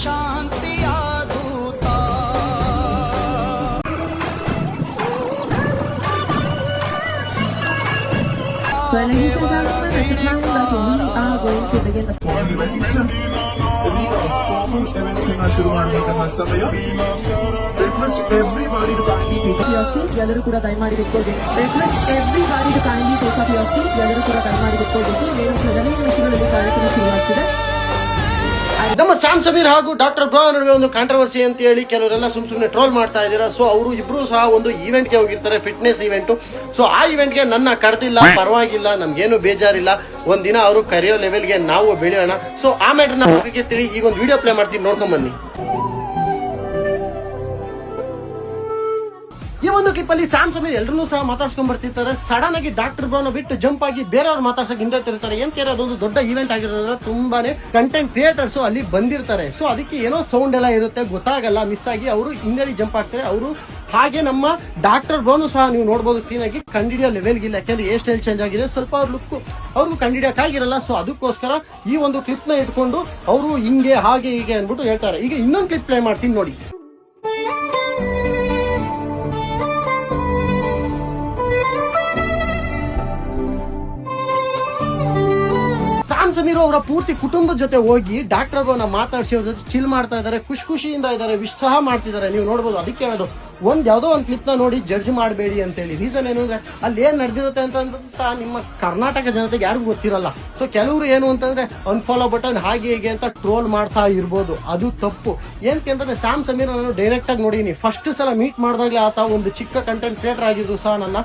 ಶಾಂತಿಯ ದೂತ. So, ladies and gentlemen, at the time that we are going to begin the ಶುರು ಮಾಡಬೇಕನ್ನ ಸಮಯ. Request everybody to kindly take up your seat. ಎಲ್ಲರೂ ಕೂಡ ದಯಮಾಡಿ ಕೂತ್ಕೊಳ್ಬೇಕು. Request everybody to kindly take up your seat. ಎಲ್ಲರೂ ಕೂಡ ದಯಮಾಡಿ ಕೂತ್ಕೊಳ್ಬೇಕು. ಏನು 15 ನಿಮಿಷಗಳಲ್ಲಿ ಕಾರ್ಯಕ್ರಮ ಶುರುವಾಗ್ತಿದೆ. ನಮ್ಮ ಸ್ಯಾಮ್ ಸಮೀರ್ ಹಾಗೂ ಡಾಕ್ಟರ್ ಬ್ರೋ ನಡುವೆ ಒಂದು ಕಾಂಟ್ರವರ್ಸಿ ಅಂತ ಹೇಳಿ ಕೆಲವರೆಲ್ಲ ಸುಮ್ಮನೆ ಟ್ರೋಲ್ ಮಾಡ್ತಾ ಇದ್ದೀರಾ. ಸೊ ಅವರು ಇಬ್ರು ಸಹ ಒಂದು ಈವೆಂಟ್ಗೆ ಹೋಗಿರ್ತಾರೆ, ಫಿಟ್ನೆಸ್ ಈವೆಂಟ್. ಸೊ ಆ ಈವೆಂಟ್ಗೆ ನನ್ನ ಕರೆದಿಲ್ಲ, ಪರವಾಗಿಲ್ಲ, ನಮ್ಗೇನು ಬೇಜಾರಿಲ್ಲ. ಒಂದಿನ ಅವರು ಕರೆಯೋ ಲೆವೆಲ್ಗೆ ನಾವು ಬೆಳೆಯೋಣ. ಸೊ ಆ ಮ್ಯಾಟರ್ನ ಬಗ್ಗೆ ತಿಳಿ ಈಗ ಒಂದು ವಿಡಿಯೋ ಪ್ಲೇ ಮಾಡ್ತೀನಿ, ನೋಡ್ಕೊಂಡ್ ಬನ್ನಿ. ಈ ಒಂದು ಕ್ಲಿಪ್ ಅಲ್ಲಿ ಸ್ಯಾಮ್ ಸಮೀರ್ ಎಲ್ಲರೂ ಸಹ ಮಾತಾಡ್ಸ್ಕೊಂಡ್ ಬರ್ತಿರ್ತಾರೆ. ಸಡನ್ ಆಗಿ ಡಾಕ್ಟರ್ ಬ್ರೋನ ಬಿಟ್ಟು ಜಂಪ್ ಆಗಿ ಬೇರೆಯವ್ರು ಮಾತಾಡ್ಸಕ್ ಹಿಂದೆ ತಿರ್ತಾರೆ. ಏನ್ ಕೇಳಿ ಅದೊಂದು ದೊಡ್ಡ ಈವೆಂಟ್ ಆಗಿರೋದ್ರಿಂದ ತುಂಬಾನೇ ಕಂಟೆಂಟ್ ಕ್ರಿಯೇಟರ್ಸ್ ಅಲ್ಲಿ ಬಂದಿರ್ತಾರೆ. ಸೊ ಅದಕ್ಕೆ ಏನೋ ಸೌಂಡ್ ಎಲ್ಲ ಇರುತ್ತೆ, ಗೊತ್ತಾಗಲ್ಲ, ಮಿಸ್ ಆಗಿ ಅವರು ಹಿಂದೆ ಜಂಪ್ ಆಗ್ತಾರೆ. ಅವರು ಹಾಗೆ ನಮ್ಮ ಡಾಕ್ಟರ್ ಬ್ರೋನು ಸಹ ನೀವು ನೋಡಬಹುದು ಕ್ಲೀನ್ ಆಗಿ ಕಂಡಿಡಿಯೋ ಲೆವೆಲ್ಗಿಲ್ಲ. ಯಾಕಂದ್ರೆ ಹೇರ್ ಸ್ಟೈಲ್ ಚೇಂಜ್ ಆಗಿದೆ, ಸ್ವಲ್ಪ ಅವ್ರ ಲುಕ್ ಅವ್ರಿಗೂ ಕಂಡಿಡಿಯಕ್ಕಾಗಿರಲ್ಲ. ಸೊ ಅದಕ್ಕೋಸ್ಕರ ಈ ಒಂದು ಕ್ಲಿಪ್ ನ ಇಟ್ಕೊಂಡು ಅವರು ಹಿಂಗೆ ಹಾಗೆ ಹೀಗೆ ಅನ್ಬಿಟ್ಟು ಹೇಳ್ತಾರೆ. ಈಗ ಇನ್ನೊಂದು ಕ್ಲಿಪ್ ಪ್ಲೇ ಮಾಡ್ತೀನಿ ನೋಡಿ. ಸಮೀರ್ ಅವರ ಪೂರ್ತಿ ಕುಟುಂಬದ ಜೊತೆ ಹೋಗಿ ಡಾಕ್ಟರ್ ಬ್ರೋನ ಮಾತಾಡಿಸಿ ಅವ್ರ ಜೊತೆ ಚಿಲ್ ಮಾಡ್ತಾ ಇದ್ದಾರೆ, ಖುಷಿಯಿಂದ ಇದ್ದಾರೆ, ವಿಶ್ ಸಹ ಮಾಡ್ತಿದ್ದಾರೆ. ನೀವು ನೋಡಬಹುದು. ಅದಕ್ಕೆ ಹೇಳೋದು ಯಾವ್ದೋ ಒಂದು ಕ್ಲಿಪ್ ನ ನೋಡಿ ಜಡ್ಜ್ ಮಾಡಬೇಡಿ ಅಂತ ಹೇಳಿ. ರೀಸನ್ ಏನು ಅಂದ್ರೆ ಅಲ್ಲಿ ಏನ್ ನಡೆದಿರುತ್ತೆ ಅಂತ ನಿಮ್ಮ ಕರ್ನಾಟಕ ಜನತೆಗೆ ಯಾರಿಗೂ ಗೊತ್ತಿರಲ್ಲ. ಸೊ ಕೆಲವರು ಏನು ಅಂತಂದ್ರೆ ಅನ್ಫಾಲೋ ಬಟನ್ ಹಾಗೆ ಹೀಗೆ ಅಂತ ಟ್ರೋಲ್ ಮಾಡ್ತಾ ಇರ್ಬೋದು, ಅದು ತಪ್ಪು. ಏನಕ್ಕೆ ಸ್ಯಾಮ್ ಸಮೀರ್ ನಾನು ಡೈರೆಕ್ಟ್ ಆಗಿ ನೋಡಿನಿ. ಫಸ್ಟ್ ಸಲ ಮೀಟ್ ಮಾಡಿದಾಗಲೇ ಆತ ಒಂದು ಚಿಕ್ಕ ಕಂಟೆಂಟ್ ಕ್ರಿಯೇಟರ್ ಆಗಿದ್ರು ಸಹ ನನ್ನ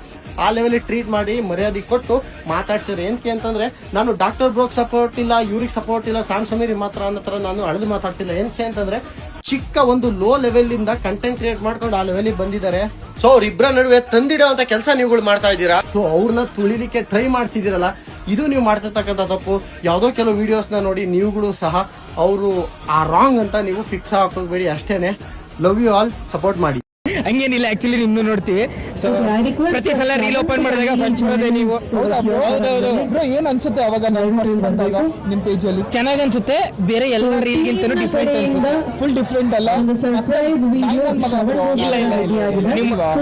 ಆ ಲೆವೆಲ್ ಟ್ರೀಟ್ ಮಾಡಿ ಮರ್ಯಾದೆ ಕೊಟ್ಟು ಮಾತಾಡ್ಸಿದ್ರೆ. ಏನಕ್ಕೆ ಅಂತಂದ್ರೆ ನಾನು ಡಾಕ್ಟರ್ ಬ್ರೋಕ್ ಸಪೋರ್ಟ್ ಇಲ್ಲ, ಇವ್ರಿಗೆ ಸಪೋರ್ಟ್ ಇಲ್ಲ, ಸ್ಯಾಮ್ ಸಮೀರ್ ಮಾತ್ರ ಅನ್ನೋ ತರ ನಾನು ಅಳೆದು ಮಾತಾಡ್ತಿಲ್ಲ. ಏನಕ್ಕೆ ಅಂತಂದ್ರೆ ಚಿಕ್ಕ ಒಂದು ಲೋ ಲೆವೆಲ್ ಇಂದ ಕಂಟೆಂಟ್ ಕ್ರಿಯೇಟ್ ಮಾಡ್ಕೊಂಡು ಆ ಲೆವೆಲ್ ಬಂದಿದ್ದಾರೆ. ಸೊ ಅವ್ರಿಬ್ರ ನಡುವೆ ತಂದಿಡೋ ಅಂತ ಕೆಲಸ ನೀವುಗಳು ಮಾಡ್ತಾ ಇದ್ದೀರಾ. ಸೊ ಅವ್ರನ್ನ ತುಳಿಲಿಕ್ಕೆ ಟ್ರೈ ಮಾಡ್ತಿದ್ದೀರಲ್ಲ, ಇದು ನೀವು ಮಾಡ್ತಿರ್ತಕ್ಕಂಥ ತಪ್ಪು. ಯಾವ್ದೋ ಕೆಲವು ವಿಡಿಯೋಸ್ ನ ನೋಡಿ ನೀವುಗಳು ಸಹ ಅವರು ಆ ರಾಂಗ್ ಅಂತ ನೀವು ಫಿಕ್ಸ್ ಹಾಕೋಬೇಡಿ ಅಷ್ಟೇನೆ. ಲವ್ ಯು ಆಲ್, ಸಪೋರ್ಟ್ ಮಾಡಿ. ಹಂಗೇನಿಲ್ಲ, ಆಕ್ಚುಲಿ ನಿಮ್ನು ನೋಡ್ತೀವಿ. ಸೊ ಪ್ರತಿ ಸಲ ರೀಲ್ ಓಪನ್ ಮಾಡಿದಾಗ ಫಸ್ಟ್ ಬರೋದೇ ನೀವು. ಬ್ರೋ ಏನ್ ಅನ್ಸುತ್ತೆ ಅವಾಗ ನಿಮ್ ಪೇಜ್ ಅಲ್ಲಿ? ಚೆನ್ನಾಗ್ ಅನ್ಸುತ್ತೆ, ಬೇರೆ ಎಲ್ಲ ರೀಲ್ ಗಿಂತನೂ ಡಿಫ್ರೆಂಟ್ ಅನ್ಸುತ್ತೆ. ಫುಲ್ ಡಿಫ್ರೆಂಟ್ ಅಲ್ಲ,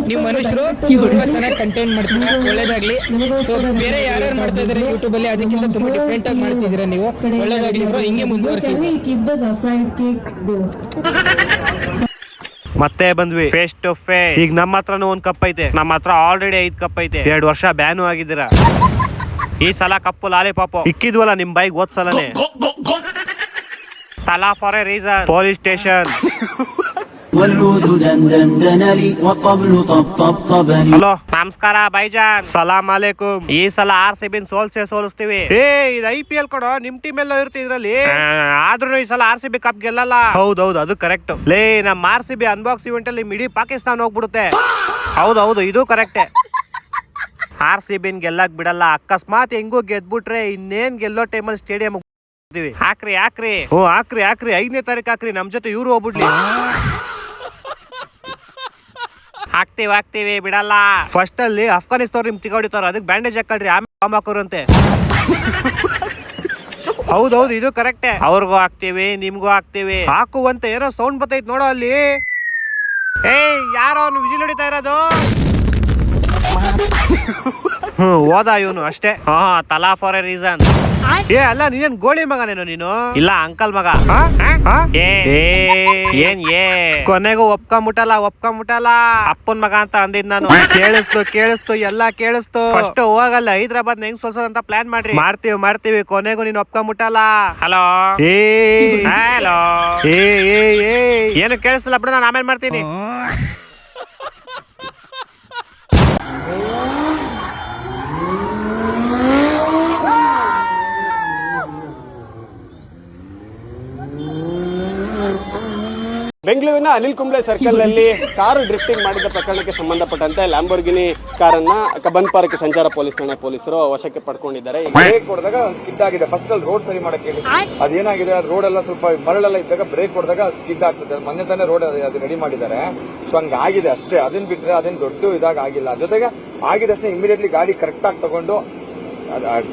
ನೀವು ಮನುಷ್ಯರು ತುಂಬಾ ಚೆನ್ನಾಗಿ ಕಂಟೆಂಟ್ ಮಾಡ್ತೀರಾ, ಒಳ್ಳೇದಾಗ್ಲಿ. ಸೊ ಬೇರೆ ಯಾರ್ಯಾರು ಮಾಡ್ತಾ ಇದಾರೆ ಯೂಟ್ಯೂಬ್ ಅಲ್ಲಿ ಅದಕ್ಕಿಂತ ತುಂಬಾ ಡಿಫ್ರೆಂಟ್ ಆಗಿ ಮಾಡ್ತಿದ್ದೀರಾ ನೀವು, ಒಳ್ಳೇದಾಗ್ಲಿ ಬ್ರೋ, ಹಿಂಗೆ ಮುಂದುವರಿಸಿ. ಮತ್ತೆ ಬಂದ್ವಿ ಫೇಸ್ ಟು ಫೇಸ್. ಈಗ ನಮ್ಮ ಹತ್ರನೂ ಒಂದ್ ಕಪ್ ಐತೆ, ನಮ್ಮ ಹತ್ರ ಆಲ್ರೆಡಿ 5 ಕಪ್ ಐತೆ. 2 ವರ್ಷ ಬ್ಯಾನು ಆಗಿದ್ದೀರಾ. ಈ ಸಲ ಕಪ್ಪು ಲಾಲಿಪಾಪು ಇಕ್ಕಿದ್ವಲ್ಲ ನಿಮ್ ಬೈಕ್ ಓದ್ಸಲನೆ. ತಲಾ for A reason. Police station. Hello, ನಮಸ್ಕಾರ ಬೈಜಾನ್, ಸಲಾಂ ಅಲೈಕುಂ. ಈ ಸಲ RCB ಸೋಲಿಸ್ತೀವಿ. ಇದು IPL ಕೊಡೋ, ನಿಮ್ ಟೀಮ್ ಎಲ್ಲ ಇರುತ್ತೆ ಇದ್ರಲ್ಲಿ. ಆದ್ರೂ ಈ ಸಲ RCB ಕಪ್ ಗೆಲ್ಲಲ್ಲ. ಹೌದೌದು, ಅದು ಕರೆಕ್ಟ್. ಲೇ, ನಮ್ RCB ಅನ್ಬಾಕ್ಸ್ ಇವೆಂಟ್ ಅಲ್ಲಿ ಇಡೀ ಪಾಕಿಸ್ತಾನ ಹೋಗ್ಬಿಡುತ್ತೆ. ಹೌದೌದು, ಇದು ಕರೆಕ್ಟೇ. RCB ಗೆಲ್ಲಕ್ ಬಿಡಲ್ಲ. ಅಕಸ್ಮಾತ್ ಹೆಂಗೂ ಗೆದ್ಬಿಟ್ರೆ ಇನ್ನೇನ್ ಗೆಲ್ಲೋ ಟೈಮಲ್ಲಿ ಸ್ಟೇಡಿಯಂ ಹಾಕ್ರಿ. ಹ್ಞೂ ಹಾಕ್ರಿ 5ನೇ ತಾರೀಕು ಹಾಕ್ರಿ. ನಮ್ ಜೊತೆ ಇವ್ರು ಹೋಗ್ಬಿಡ್ಲಿ. ಹಾಕ್ತಿವಿ ಬಿಡಲ್ಲ. ಫಸ್ಟ್ ಅಲ್ಲಿ ಅಫ್ಘಾನಿಸ್ತಾನ ನಿಮ್ ತಿಗೋಡಿತಾರ, ಅದಕ್ಕೆ ಬ್ಯಾಂಡೇಜ್ ಹಾಕೊಳ್ರಿ, ಆಮೇಲೆ ಬಾಂಬ್ ಹಾಕೋರಂತೆ. ಹೌದೌದು, ಇದು ಕರೆಕ್ಟೇ. ಅವ್ರಿಗೂ ಹಾಕ್ತಿವಿ, ನಿಮ್ಗೂ ಹಾಕ್ತಿವಿ. ಹಾಕುವಂತೆ ಏನೋ ಸೌಂಡ್ ಬರ್ತೈತ್ ನೋಡೋ ಅಲ್ಲಿ. ಯಾರೋ ಅವ್ನು ವಿಜಿಲ್ ಹೊಡಿತಾ ಇರೋದು. ಹೋದ ಇವನು ಅಷ್ಟೇ. ತಲಾ ಫಾರ್ ಎ ರೀಸನ್. ಅಲ್ಲ, ನೀನ್ ಗೋಳಿ ಮಗನೇನು ನೀನು? ಇಲ್ಲ, ಅಂಕಲ್ ಮಗ. ಕೊನೆಗೂ ಒಪ್ಕೊಂಬಿಟ್ಟಲ್ಲ. ಅಪ್ಪನ್ ಮಗ ಅಂತ ಅಂದಿದ್ ನಾನು. ಕೇಳಿಸ್ತು ಎಲ್ಲ ಕೇಳಿಸ್ತು. ಫಸ್ಟ್ ಹೋಗಲ್ಲ, ಹೈದ್ರಾಬಾದ್ ಹೆಂಗ್ ಸೋಲ್ಸೋದಂತ ಪ್ಲಾನ್ ಮಾಡ್ತೀವಿ. ಕೊನೆಗೂ ನೀನ್ ಒಪ್ಕೊಂಬಿಟ್ಟಲ್ಲ. ಹಲೋ ಏನು ಕೇಳಿಸಲ್ಲ ಬಿಡು, ನಾನು ಆಮೇಲೆ ಮಾಡ್ತೀನಿ. ಬೆಂಗಳೂರಿನ ಅನಿಲ್ ಕುಂಬ್ಳೆ ಸರ್ಕಲ್ ನಲ್ಲಿ ಕಾರು ಡ್ರಿಫ್ಟಿಂಗ್ ಮಾಡಿದ ಪ್ರಕರಣಕ್ಕೆ ಸಂಬಂಧಪಟ್ಟಂತೆ ಲ್ಯಾಂಬೋರ್ಗಿನಿ ಕಾರನ್ನ ಕಬ್ಬನ್ ಪಾರ್ಕ್ ಸಂಚಾರ ಪೊಲೀಸ್ ಠಾಣೆ ಪೊಲೀಸರು ವಶಕ್ಕೆ ಪಡ್ಕೊಂಡಿದ್ದಾರೆ. ಬ್ರೇಕ್ ಹೊಡೆದಾಗ ಸ್ಕಿಡ್ ಆಗಿದೆ. ಫಸ್ಟ್ ಅಲ್ಲಿ ರೋಡ್ ಸರಿ ಮಾಡಕ್ಕೆ ಅದೇನಾಗಿದೆ, ರೋಡ್ ಎಲ್ಲ ಸ್ವಲ್ಪ ಮರಳೆಲ್ಲ ಇದ್ದಾಗ ಬ್ರೇಕ್ ಹೊಡೆದಾಗ ಸ್ಕಿಡ್ ಆಗ್ತದೆ. ಮೊನ್ನೆ ತಾನೇ ರೋಡ್ ಅದು ರೆಡಿ ಮಾಡಿದ್ದಾರೆ. ಸೊ ಹಂಗಾಗಿದೆ ಅಷ್ಟೇ. ಅದನ್ನ ಬಿಟ್ರೆ ಅದೇನು ದೊಡ್ಡ ಇದಾಗ ಆಗಿಲ್ಲ. ಜೊತೆಗೆ ಆಗಿದ ತಕ್ಷಣ ಇಮಿಡಿಯೇಟ್ಲಿ ಗಾಡಿ ಕರೆಕ್ಟ್ ಆಗಿ ತಗೊಂಡು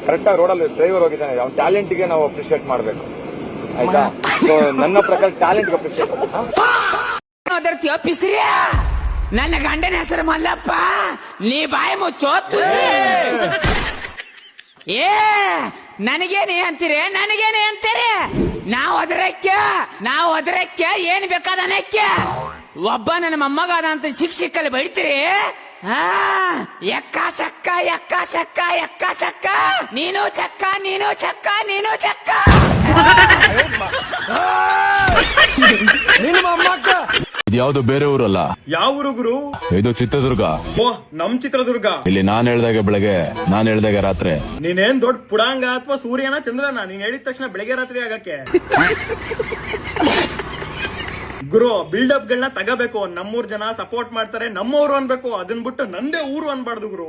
ಕರೆಕ್ಟ್ ಆಗಿ ರೋಡಲ್ಲಿ ಡ್ರೈವರ್ ಹೋಗಿದ್ದಾನೆ. ಅವ್ನ ಟ್ಯಾಲೆಂಟ್ಗೆ ನಾವು ಅಪ್ರಿಶಿಯೇಟ್ ಮಾಡಬೇಕು. ಆಯ್ತಾ? ಸೊ ನನ್ನ ಪ್ರಕಾರ ಟ್ಯಾಲೆಂಟ್ ಅಪ್ರಿಷಿಯೇಟ್. ಪಿಸ್ತ್ರಿ ನನ್ನ ಗಂಡನ ಹೆಸರು ಮಲ್ಲಪ್ಪ, ನೀ ಬಾಯಿ ಮುಚ್ಚೋತು. ಏ ನನಗೇನೆ ಅಂತೀರಿ ನಾವು ಅದರಕ್ಕೆ ಏನ್ ಬೇಕಾದ ಅನ್ನಕ್ಕೆ ಒಬ್ಬ ನನ್ನ ಮೊಮ್ಮಗಾದ ಅಂತ ಶಿಕ್ಷಕಲ್ಲಿ ಬೈತೀರಿ. ಎಕ್ಕ ಸಕ್ಕ ನೀನು ಚಕ್ಕ ನಿಮ್ಮ ಅಮ್ಮಕ್ಕ ಇದ್ಯಾವ್ದು ಬೇರೆ ಊರಲ್ಲ. ಯಾವ ಊರು ಗುರು? ಇದು ಚಿತ್ರದುರ್ಗ. ಓ, ನಮ್ ಚಿತ್ರದುರ್ಗ. ಇಲ್ಲಿ ನಾನ್ ಹೇಳ್ದಾಗ ಬೆಳಗ್ಗೆ, ನಾನ್ ಹೇಳ್ದಾಗ ರಾತ್ರಿ. ನೀನೇನ್ ದೊಡ್ಡ ಪುಡಾಂಗ ಅಥವಾ ಸೂರ್ಯನ ಚಂದ್ರನ? ನೀನ್ ಹೇಳಿದ ತಕ್ಷಣ ಬೆಳಗ್ಗೆ ರಾತ್ರಿ ಆಗಕ್ಕೆ ಗುರು. ಬಿಲ್ಡಪ್ ಗಳನ್ನ ತಗೋಬೇಕು. ನಮ್ಮೂರ್ ಜನ ಸಪೋರ್ಟ್ ಮಾಡ್ತಾರೆ, ನಮ್ಮೂರು ಅನ್ಬೇಕು. ಅದನ್ ಬಿಟ್ಟು ನಂದೇ ಊರು ಅನ್ಬಾರ್ದು ಗುರು.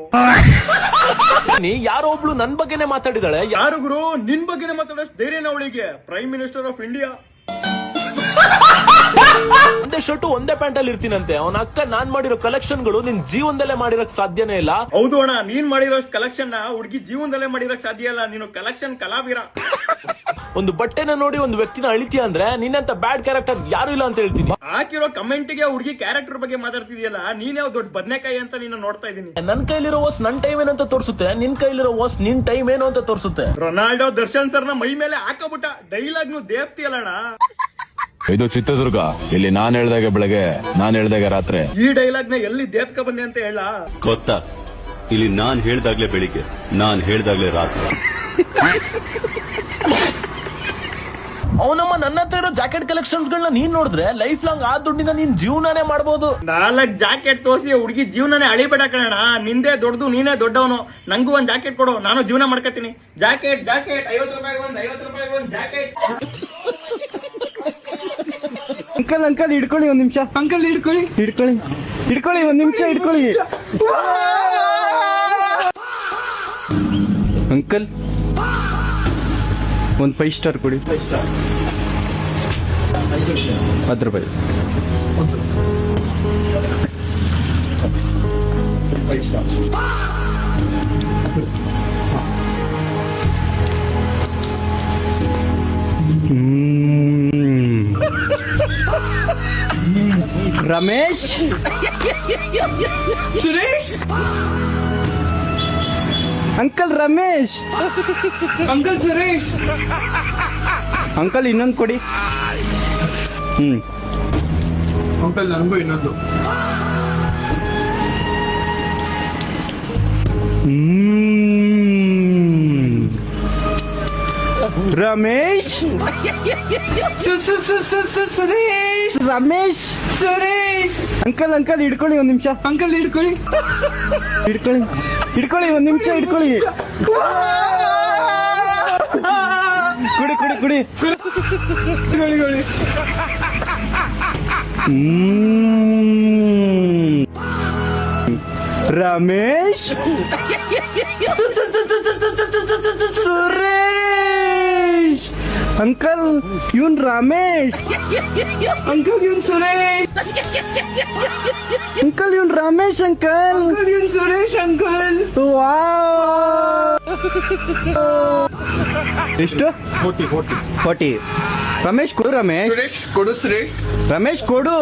ಯಾರೋ ಒಬ್ಳು ನನ್ ಬಗ್ಗೆನೆ ಮಾತಾಡಿದಾಳೆ. ಯಾರು ಗುರು? ನಿನ್ ಬಗ್ಗೆನೇ ಮಾತಾಡೋಷ್ಟು ಧೈರ್ಯನ ಅವಳಿಗೆ? Prime minister of India. ಒಂದೇ ಶರ್ಟ್ ಒಂದೇ ಪ್ಯಾಂಟ್ ಅಲ್ಲಿ ಇರ್ತೀನಂತೆ. ಅವನ ಅಕ್ಕ ನಾನ್ ಮಾಡಿರೋ ಕಲೆಕ್ಷನ್ ಗಳು ನಿನ್ ಜೀವನದಲ್ಲೇ ಮಾಡಿರಕ್ ಸಾಧ್ಯನೇ ಇಲ್ಲ. ಹೌದು ಅಣ್ಣ, ನೀನ್ ಮಾಡಿರೋಷ್ಟು ಕಲೆಕ್ಷನ್ ಹುಡುಗಿ ಜೀವನದಲ್ಲೇ ಮಾಡಿರಕ್ ಸಾಧ್ಯ ಇಲ್ಲ. ನೀನು ಕಲೆಕ್ಷನ್ ಕಲಾವಿರ. ಒಂದು ಬಟ್ಟೆನ ನೋಡಿ ಒಂದು ವ್ಯಕ್ತಿನ ಅಳಿತೀಯ ಅಂದ್ರೆ ನಿನ್ನಂತ ಬ್ಯಾಡ್ ಕ್ಯಾರೆಕ್ಟರ್ ಯಾರು ಇಲ್ಲ ಅಂತ ಹೇಳ್ತೀನಿ. ಹಾಕಿರೋ ಕಮೆಂಟ್ ಗೆ ಹುಡುಗಿ ಕ್ಯಾರೆಕ್ಟರ್ ಬಗ್ಗೆ ಮಾತಾಡ್ತಿದ್ಯಲ್ಲ, ನೀನ್ ಯಾವ ದೊಡ್ಡ ಬದನೆಕಾಯಿ ಅಂತ ನೀನು ನೋಡ್ತಾ ಇದೀನಿ. ನನ್ ಕೈಲಿರೋ ವಾಸ್ ನನ್ ಟೈಮ್ ಏನಂತ ತೋರಿಸುತ್ತೆ, ನಿನ್ ಕೈಲಿರೋ ವಾಸ್ ನಿನ್ ಟೈಮ್ ಏನು ಅಂತ ತೋರಿಸುತ್ತೆ. ರೊನಾಲ್ಡೋ ದರ್ಶನ್ ಸರ್ನ ಮೈ ಮೇಲೆ ಹಾಕಬಿಟ್ಟ ಡೈಲಾಗ್ ನು ದೇಪ್ತಿಯಲ್ಲಣ್ಣ. ಇದು ಚಿತ್ರದುರ್ಗ. ಇಲ್ಲಿ ನಾನ್ ಹೇಳ್ದಾಗ ಬೆಳಗ್ಗೆ, ನಾನ್ ಹೇಳ್ದಾಗ ರಾತ್ರಿ. ಈ ಡೈಲಾಗ್ ನ ಎಲ್ಲಿ ದೇಪ್ಕ ಬಂದೆ ಅಂತ ಹೇಳ ಗೊತ್ತಾ? ಇಲ್ಲಿ ನಾನ್ ಹೇಳ್ದಾಗ್ಲೇ ಬೆಳಿಗ್ಗೆ, ನಾನ್ ಹೇಳ್ದಾಗ್ಲೇ ರಾತ್ರಿ. ಅವನಮ್ಮ ನನ್ನ ಹತ್ರ ಇರೋ ಜಾಕೆಟ್ ಕಲೆಕ್ಷನ್ಸ್ ಗಳನ್ನ ನೀನ್ ನೋಡಿದ್ರೆ ಲೈಫ್ ಲಾಂಗ್ ಆ ದುಡ್ಡಿನ ನೀನ್ ಜೀವನಾನೇ ಮಾಡಬಹುದು. 4 ಜಾಕೆಟ್ ತೋರಿಸಿ ಹುಡುಗಿ ಜೀವನನೇ ಅಳಿಬೇಡ ಕಣ. ನಿಂದೇ ದೊಡ್ಡದು, ನೀನೇ ದೊಡ್ಡವನು. ನಂಗೂ ಒಂದ್ ಜಾಕೆಟ್ ಕೊಡು, ನಾನು ಜೀವನ ಮಾಡ್ಕತೀನಿ. ಜಾಕೆಟ್ 50 ರೂಪಾಯಿ ಒಂದ್ ಜಾಕೆಟ್. ಅಂಕಲ್ ಹಿಡ್ಕೊಳ್ಳಿ ಒಂದ್ ನಿಮಿಷ. ಹಿಡ್ಕೊಳ್ಳಿ ಒಂದ್ ನಿಮಿಷ. ಅಂಕಲ್ ಒಂದ್ 5 ಸ್ಟಾರ್ ಕೊಡಿ. 10 ರೂಪಾಯಿ. Ramesh, Suresh, uncle Ramesh, uncle Suresh, uncle ಇನ್ನೊಂದು ಕೊಡಿ. ಅಂಕಲ್ ನನಗೂ ಇನ್ನೊಂದು. ರಮೇಶ್, ಸುರೇಶ್, ರಮೇಶ್, ಸುರೇಶ್. ಅಂಕಲ್ ಹಿಡ್ಕೊಳ್ಳಿ ಒಂದ್ ನಿಮಿಷ. ಹಿಡ್ಕೊಳ್ಳಿ ಒಂದ್ ನಿಮಿಷ. ಕುಡಿ. ರಮೇಶ್, ಸುರೇಶ್. ಅಂಕಲ್ ಇವನ್ ರಮೇಶ್. ಅಂಕಲ್ ಇವನ್ ಸುರೇಶ್. ಅಂಕಲ್ ಇವನ್ ರಮೇಶ್. ಅಂಕಲ್ ಇವನ್ ಸುರೇಶ್. ಅಂಕಲ್ ಎಷ್ಟು? 40. ರಮೇಶ್ ಕೊಡು. ರಮೇಶ್ ಕೊಡು. ಸುರೇಶ್. ರಮೇಶ್ ಕೊಡು.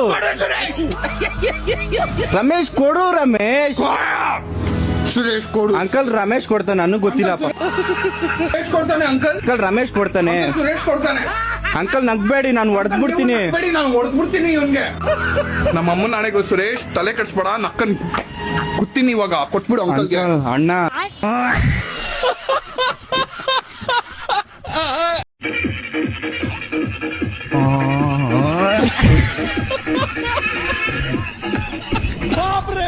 ರಮೇಶ್ ಕೊಡು. ರಮೇಶ್. ಸುರೇಶ್ ಕೊಡು. ಅಂಕಲ್ ರಮೇಶ್ ಕೊಡ್ತಾನೆ, ನನಗೆ ಗೊತ್ತಿಲ್ಲಪ್ಪ. ಅಂಕಲ್ ರಮೇಶ್ ಕೊಡ್ತಾನೆ. ಸುರೇಶ್ ಕೊಡ್ತಾನೆ. ಅಂಕಲ್ ನಗ್ಬೇಡಿ, ನಾನು ಹೊಡೆದ್ಬಿಡ್ತೀನಿ. ಇವನ್ಗೆ ನಮ್ಮ ಅಮ್ಮನ ನಾಳೆಗೂ ಸುರೇಶ್ ತಲೆ ಕಟ್ಸ್ಬೇಡ, ನಕ್ಕನ್ ಗೊತ್ತೀನಿ. ಇವಾಗ ಕೊಟ್ಬಿಡು ಅಂಕಲ್ಗೆ. ಅಣ್ಣ ಬಾಪ್ರೆ.